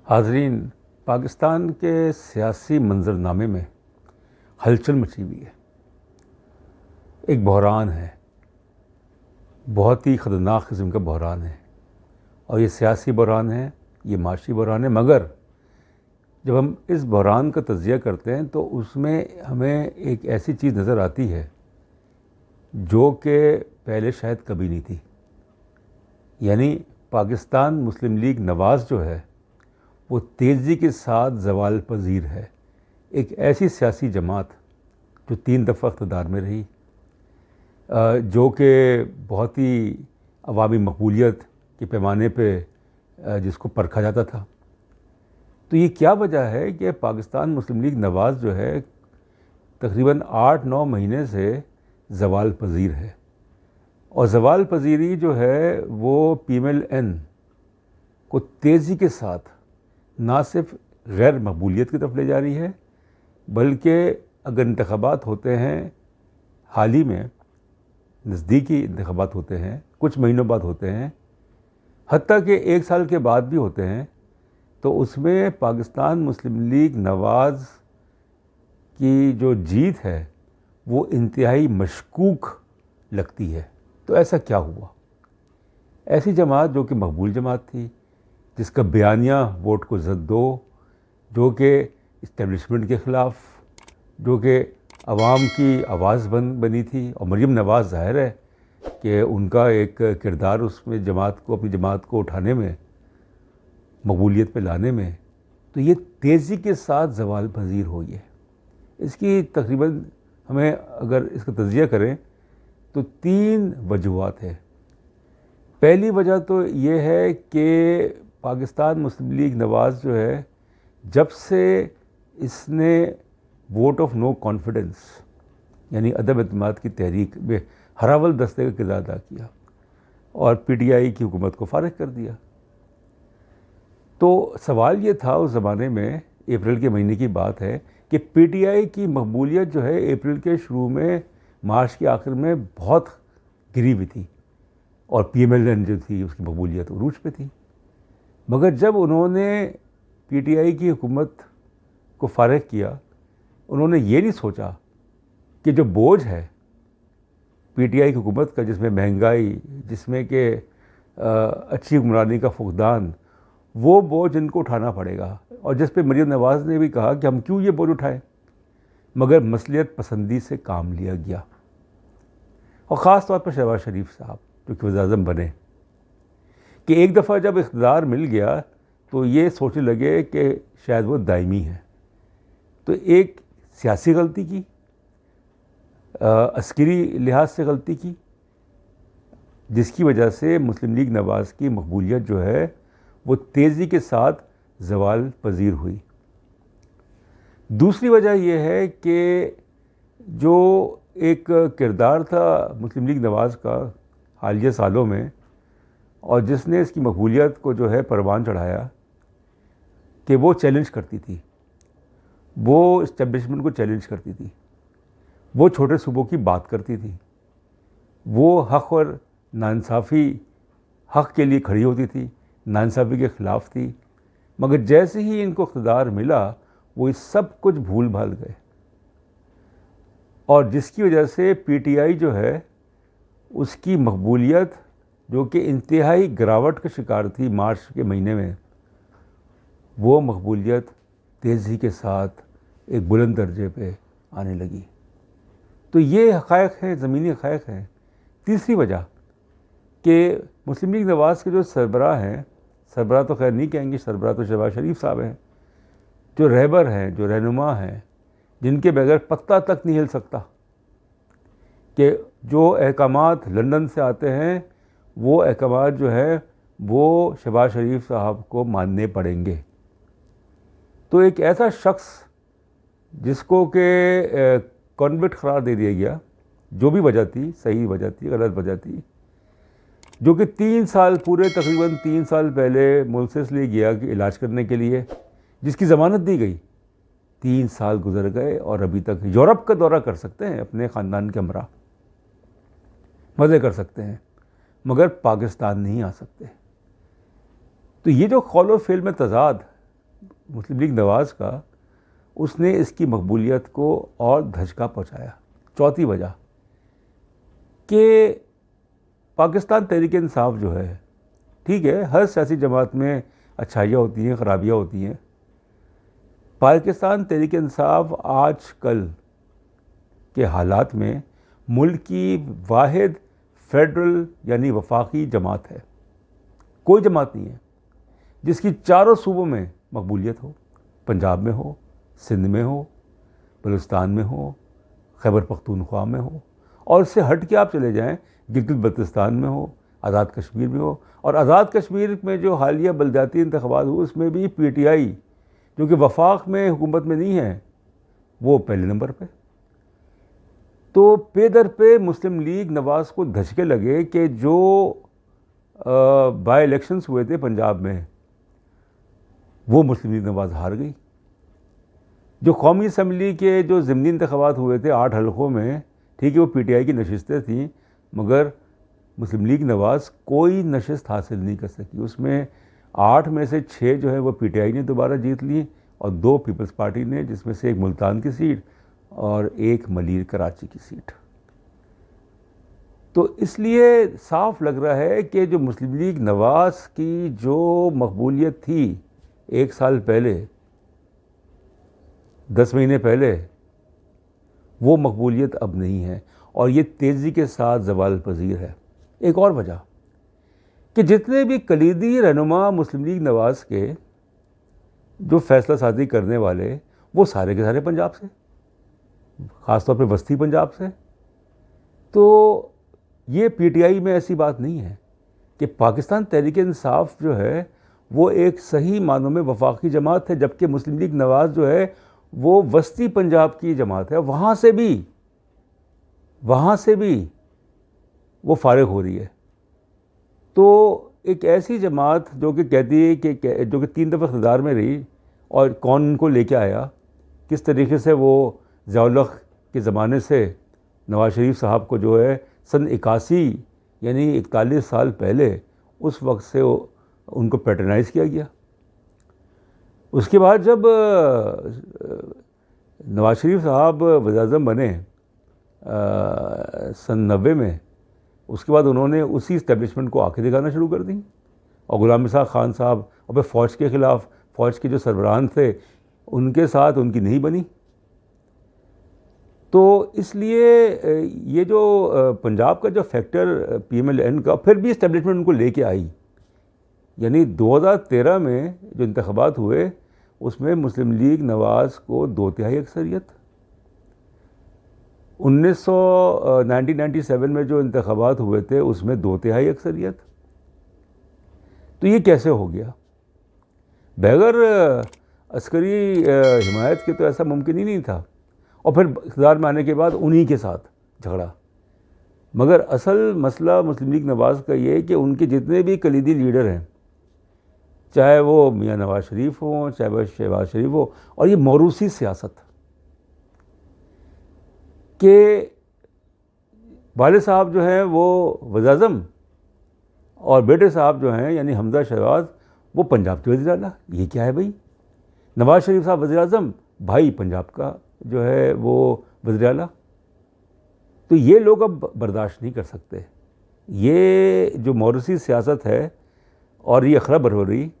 हाज़रीन, पाकिस्तान के सियासी मंजरनामे में हलचल मची हुई है। एक बहरान है, बहुत ही ख़तरनाक किस्म का बहरान है, और ये सियासी बहरान है, ये माशी बहरान है। मगर जब हम इस बहरान का तज़किया करते हैं तो उसमें हमें एक ऐसी चीज़ नज़र आती है जो कि पहले शायद कभी नहीं थी। यानी पाकिस्तान मुस्लिम लीग नवाज़ जो है वो तेज़ी के साथ ज़वाल पज़ीर है। एक ऐसी सियासी जमात जो 3 दफ़ा इक़्तिदार में रही, जो कि बहुत ही अवामी मकबूलियत के पैमाने पे जिसको परखा जाता था। तो ये क्या वजह है कि पाकिस्तान मुस्लिम लीग नवाज़ जो है तकरीबन 8-9 महीने से ज़वाल पज़ीर है, और ज़वाल पज़ीरी जो है वो PMLN को तेज़ी के साथ ना सिर्फ गैर मकबूलियत की तरफ ले जा रही है, बल्कि अगर इंतख़ाबात होते हैं, हाल ही में नज़दीकी इंतख़ाबात होते हैं, कुछ महीनों बाद होते हैं, हत्ता कि 1 साल के बाद भी होते हैं, तो उसमें पाकिस्तान मुस्लिम लीग नवाज़ की जो जीत है वो इंतहाई मशकूक लगती है। तो ऐसा क्या हुआ? ऐसी जमात जो कि मकबूल जमात थी, जिसका बयानिया वोट को ज़द दो, जो कि इस्टेब्लिशमेंट के ख़िलाफ़, जो कि अवाम की आवाज़ बनी थी, और मरीम नवाज़ ज़ाहिर है कि उनका एक किरदार उसमें जमात को, अपनी जमात को उठाने में, मकबूलियत पे लाने में, तो ये तेज़ी के साथ ज़वाल पज़ीर हुई है। इसकी तकरीबन हमें अगर इसका तज़किया करें तो 3 वजूहात है। पहली वजह तो ये है कि पाकिस्तान मुस्लिम लीग नवाज़ जो है, जब से इसने वोट ऑफ नो कॉन्फिडेंस यानी अदम एतमाद की तहरीक में हरावल दस्ते का किरदार अदा किया और PTI की हुकूमत को फारिग कर दिया, तो सवाल ये था उस ज़माने में, अप्रैल के महीने की बात है, कि PTI की मकबूलियत जो है अप्रैल के शुरू में, मार्च के आखिर में बहुत गिरी हुई थी, और PMLN जो थी उसकी मकबूलियत उरूज पे थी। मगर जब उन्होंने PTI की हुकूमत को फारिग किया, उन्होंने ये नहीं सोचा कि जो बोझ है PTI की हुकूमत का, जिसमें महंगाई, जिसमें कि अच्छी हुक्मरानी का फुकदान, वो बोझ इनको उठाना पड़ेगा, और जिस पे मरीम नवाज़ ने भी कहा कि हम क्यों ये बोझ उठाएं। मगर मसलियत पसंदी से काम लिया गया, और ख़ास तौर पर शहबाज शरीफ साहब जो कि वज़ीर-ए-आज़म बने, कि एक दफ़ा जब इक़्तिदार मिल गया तो ये सोचने लगे कि शायद वो दायमी है। तो एक सियासी गलती की, अस्करी लिहाज से गलती की, जिसकी वजह से मुस्लिम लीग नवाज़ की मकबूलियत जो है वो तेज़ी के साथ ज़वाल पज़ीर हुई। दूसरी वजह यह है कि जो एक किरदार था मुस्लिम लीग नवाज़ का हालिया सालों में, और जिसने इसकी मकबूलियत को जो है परवान चढ़ाया, कि वो चैलेंज करती थी, वो इस्टेब्लिशमेंट को चैलेंज करती थी, वो छोटे सूबों की बात करती थी, वो हक़ और नाइंसाफ़ी, हक़ के लिए खड़ी होती थी, नाइंसाफ़ी के ख़िलाफ़ थी। मगर जैसे ही इनको इक़्तिदार मिला, वो इस सब कुछ भूल भाल गए, और जिसकी वजह से PTI जो है उसकी मकबूलियत, जो कि इंतहाई गिरावट का शिकार थी मार्च के महीने में, वो मकबूलियत तेज़ी के साथ एक बुलंद दर्जे पे आने लगी। तो ये हक़ाइक़ हैं, ज़मीनी हक़ाइक़ हैं। तीसरी वजह कि मुस्लिम लीग नवाज़ के जो सरबराह हैं, सरबराह तो खैर नहीं कहेंगे, सरबराह तो शहबाज शरीफ साहब हैं, जो रहबर हैं, जो रहनुमा हैं, जिनके बगैर पत्ता तक नहीं हिल सकता, कि जो अहकामात लंदन से आते हैं वो अहकामात जो है वो शहबाज शरीफ साहब को मानने पड़ेंगे। तो एक ऐसा शख्स जिसको कि कॉन्विक्ट करार दे दिया गया, जो भी वजह थी, सही वजह थी, गलत वजह थी, जो कि 3 साल, पूरे तकरीबन 3 साल पहले मुल्क से इसलिए गया कि इलाज करने के लिए, जिसकी ज़मानत दी गई, 3 साल गुजर गए और अभी तक यूरोप का दौरा कर सकते हैं, अपने ख़ानदान के हमरा मज़े कर सकते हैं, मगर पाकिस्तान नहीं आ सकते। तो ये जो कौल व फ़िल में तज़ाद मुस्लिम लीग नवाज़ का, उसने इसकी मकबूलियत को और धचका पहुँचाया। चौथी वजह कि पाकिस्तान तहरीक इंसाफ जो है, ठीक है, हर सियासी जमात में अच्छाइयाँ होती हैं, ख़राबियाँ होती हैं। पाकिस्तान तहरीक इंसाफ आज कल के हालात में मुल्क की वाहिद फेडरल यानी वफाकी जमात है। कोई जमात नहीं है जिसकी चारों सूबों में मकबूलियत हो। पंजाब में हो, सिंध में हो, बलूचिस्तान में हो, खैबर पख्तूनख्वा में हो, और इससे हट के आप चले जाएं, गिलगित बल्तिस्तान में हो, आज़ाद कश्मीर में हो। और आज़ाद कश्मीर में जो हालिया बलदियाती इंतखाबात हुए उसमें भी PTI जो कि वफाक में हुकूमत में नहीं है, वो पहले नंबर पे। तो पे दर पे मुस्लिम लीग नवाज़ को धचके लगे कि जो बाई इलेक्शंस हुए थे पंजाब में, वो मुस्लिम लीग नवाज़ हार गई। जो कौमी असम्बली के जो ज़िमनी इंतखाबात हुए थे 8 हलकों में, ठीक है, वो PTI की नशिस्तें थीं, मगर मुस्लिम लीग नवाज़ कोई नशिस्त हासिल नहीं कर सकी। उसमें 8 में से 6 जो है वो PTI ने दोबारा जीत ली और 2 पीपल्स पार्टी ने, जिसमें से एक मुल्तान की सीट और एक मलीर कराची की सीट। तो इसलिए साफ लग रहा है कि जो मुस्लिम लीग नवाज़ की जो मकबूलियत थी 1 साल पहले, 10 महीने पहले, वो मकबूलियत अब नहीं है और ये तेज़ी के साथ ज़वाल पजीर है। एक और वजह कि जितने भी कलीदी रहनुमा मुस्लिम लीग नवाज़ के जो फैसला साजी करने वाले, वो सारे के सारे पंजाब से, ख़ासतौर पे वस्ती पंजाब से। तो ये PTI में ऐसी बात नहीं है कि पाकिस्तान तहरीक इंसाफ जो है वो एक सही मानों में वफाकी जमात है, जबकि मुस्लिम लीग नवाज़ जो है वो वस्ती पंजाब की जमात है। वहाँ से भी वो फारिग हो रही है। तो एक ऐसी जमात जो कि कहती है कि जो कि 3 दफ़ा इक़्तिदार में रही, और कौन उनको लेके आया, किस तरीके से वो ज़िया-उल-हक़ के ज़माने से नवाज़ शरीफ साहब को जो है सन 81 यानी 41 साल पहले, उस वक्त से उनको पैटर्नाइज़ किया गया। उसके बाद जब नवाज़ शरीफ साहब वज़ीर-ए-आज़म बने सन 90 में, उसके बाद उन्होंने उसी इस्टेब्लिशमेंट को आंखें दिखाना शुरू कर दी और गुलाम इसाक़ खान साहब और फिर फ़ौज के ख़िलाफ़, फ़ौज के जो सरबराहान थे उनके साथ उनकी नहीं बनी। तो इसलिए ये जो पंजाब का जो फैक्टर PMLN का फिर भी इस्टेब्लिशमेंट उनको लेके आई, यानी 2013 में जो इंतखाबात हुए उसमें मुस्लिम लीग नवाज़ को 2/3 अक्सरियत, 1997 में जो इंतखाबात हुए थे उसमें 2/3 अक्सरियत। तो ये कैसे हो गया? बगैर अस्करी हिमायत के तो ऐसा मुमकिन ही नहीं था। और फिर इक़्तिदार में आने के बाद उन्हीं के साथ झगड़ा। मगर असल मसला मुस्लिम लीग नवाज़ का ये है कि उनके जितने भी कलीदी लीडर हैं, चाहे वो मियाँ नवाज़ शरीफ हों, चाहे वह शहबाज शरीफ हो, और ये मौरूसी सियासत के वाले साहब जो हैं वो वज़ीर-ए-आज़म और बेटे साहब जो हैं यानी हमजा शहबाज वो पंजाब के वज़ीर आला। ये क्या है भाई? नवाज़ शरीफ साहब वज़ीर-ए-आज़म, भाई पंजाब का जो है वो वज़ीर आला। तो ये लोग अब बर्दाश्त नहीं कर सकते। ये जो मौरूसी सियासत है और ये अखरा बरवरी,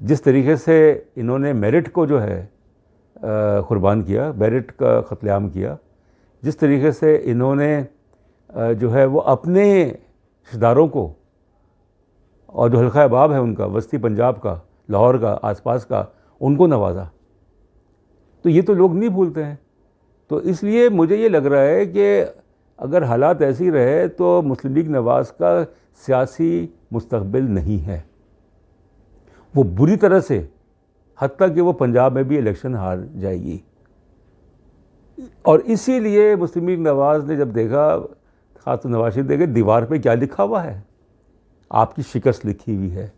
जिस तरीके से इन्होंने मेरिट को जो है कुर्बान किया, मेरिट का क़त्लेआम किया, जिस तरीके से इन्होंने जो है वो अपने रिश्तेदारों को और जो हल्का अहबाब है उनका, वस्ती पंजाब का, लाहौर का, आसपास का, उनको नवाजा, तो ये तो लोग नहीं भूलते हैं। तो इसलिए मुझे ये लग रहा है कि अगर हालात ऐसी रहे तो मुस्लिम लीग नवाज़ का सियासी मुस्तकबिल नहीं है। वो बुरी तरह से, हत्ता कि वो पंजाब में भी इलेक्शन हार जाएगी। और इसीलिए मुस्लिम लीग नवाज़ ने जब देखा, ख़ास तो नवाज शरीफ देखे दीवार पे क्या लिखा हुआ है, आपकी शिकस्त लिखी हुई है,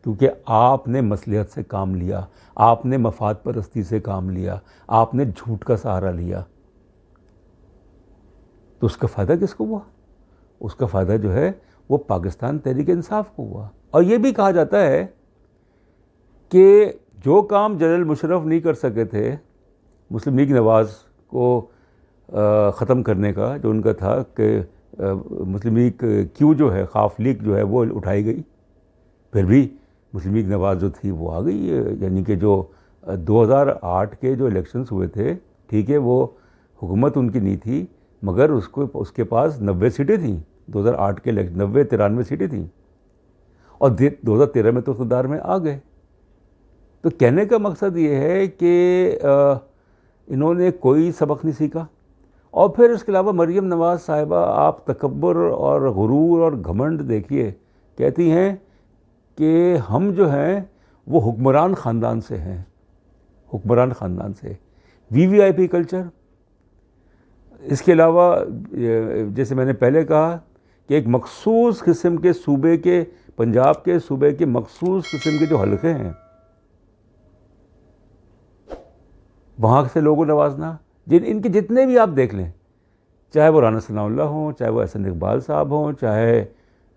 क्योंकि आपने मसलहत से काम लिया, आपने मफाद परस्ती से काम लिया, आपने झूठ का सहारा लिया। तो उसका फ़ायदा किसको हुआ? उसका फ़ायदा जो है वो पाकिस्तान तहरीक इंसाफ को हुआ। और ये भी कहा जाता है कि जो काम जनरल मुशर्रफ नहीं कर सके थे मुस्लिम लीग नवाज़ को ख़त्म करने का, जो उनका था कि मुस्लिम लीग क्यू जो है, खाफ लीग जो है वो उठाई गई, फिर भी मुस्लिम लीग नवाज़ जो थी वो आ गई। यानी कि जो 2008 के जो इलेक्शंस हुए थे, ठीक है, वो हुकूमत उनकी नहीं थी, मगर उसके पास 90 सीटें थीं। 2008 के 90-93 सीटें थीं और 2013 में तो इक़्तिदार में आ गए। तो कहने का मकसद ये है कि इन्होंने कोई सबक नहीं सीखा। और फिर इसके अलावा मरीम नवाज़ साहिबा, आप तकब्बुर और गुरूर और घमंड देखिए, कहती हैं कि हम जो हैं वो हुक्मरान ख़ानदान से हैं, हुक्मरान ख़ानदान से, वीवीआईपी कल्चर। इसके अलावा जैसे मैंने पहले कहा कि एक मखसूस किस्म के सूबे के, पंजाब के सूबे के मखसूस किस्म के जो हलक़े हैं, वहाँ से लोगों नवाजना, इनके जितने भी आप देख लें, चाहे वो राना सनाउल्लाह हों, चाहे वो एहसन इकबाल साहब हों, चाहे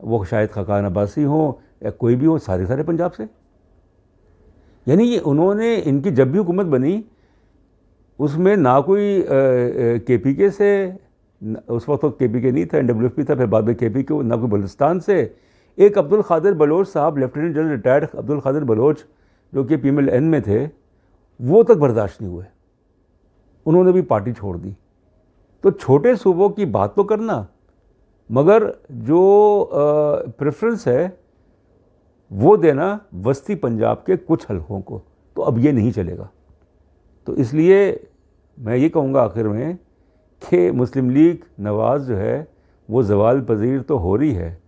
वो शाहिद खाकान अब्बासी हों या कोई भी हो, सारे पंजाब से। यानी ये उन्होंने, इनकी जब भी हुकूमत बनी उसमें ना कोई KPK से, उस वक्त तो KPK नहीं था, NWFP था, फिर बाद में KPK, ना कोई बलूचिस्तान से। एक अब्दुल क़ादिर बलोच साहब, lieutenant general retired Abdul Qadir Baloch, जो कि PMLN में थे, वो तक बर्दाश्त नहीं हुए, उन्होंने भी पार्टी छोड़ दी। तो छोटे सूबों की बात तो करना, मगर जो प्रेफरेंस है वो देना वस्ती पंजाब के कुछ हलकों को, तो अब ये नहीं चलेगा। तो इसलिए मैं ये कहूँगा आखिर में कि मुस्लिम लीग नवाज़ जो है वो ज़वाल पज़ीर तो हो रही है,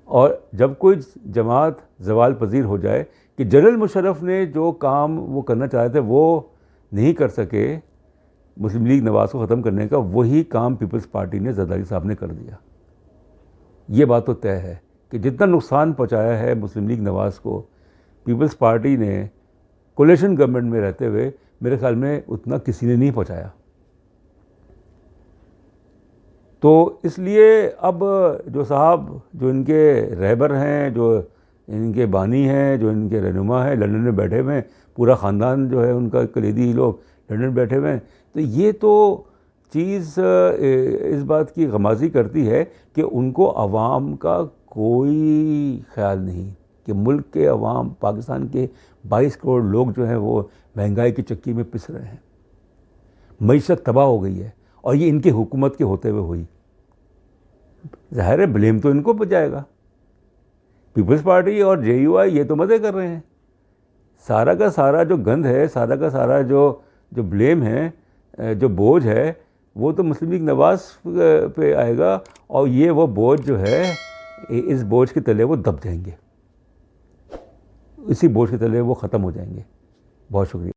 और जब कोई जमात ज़वाल पज़ीर हो जाए कि जनरल मुशर्रफ ने जो काम वो करना चाहते थे वो नहीं कर सके, मुस्लिम लीग नवाज़ को ख़त्म करने का, वही काम पीपल्स पार्टी ने ज़रदारी साहब ने कर दिया। ये बात तो तय है कि जितना नुकसान पहुंचाया है मुस्लिम लीग नवाज़ को पीपल्स पार्टी ने कोलिशन गवर्नमेंट में रहते हुए, मेरे ख्याल में उतना किसी ने नहीं पहुंचाया। तो इसलिए अब जो साहब, जो इनके रहबर हैं, जो इनके बानी हैं, जो इनके रहनुमा हैं, लंदन में बैठे हुए हैं, पूरा ख़ानदान जो है उनका कलीदी लोग लंदन में बैठे हुए हैं, तो ये तो चीज़ इस बात की गमाज़ी करती है कि उनको अवाम का कोई ख्याल नहीं कि मुल्क के अवाम, पाकिस्तान के 22 करोड़ लोग जो हैं वो महंगाई की चक्की में पिस रहे हैं, मईशत तबाह हो गई है, और ये इनके हुकूमत के होते हुए हुई। ज़ाहिर है ब्लेम तो इनको पर जाएगा। पीपल्स पार्टी और JUI ये तो मज़े कर रहे हैं, सारा का सारा जो गंद है, सारा का सारा जो ब्लेम है, जो बोझ है, वो तो मुस्लिम लीग नवाज़ पे आएगा, और ये वो बोझ जो है, इस बोझ के तले वो दब जाएंगे, इसी बोझ के तले वो ख़त्म हो जाएंगे। बहुत शुक्रिया।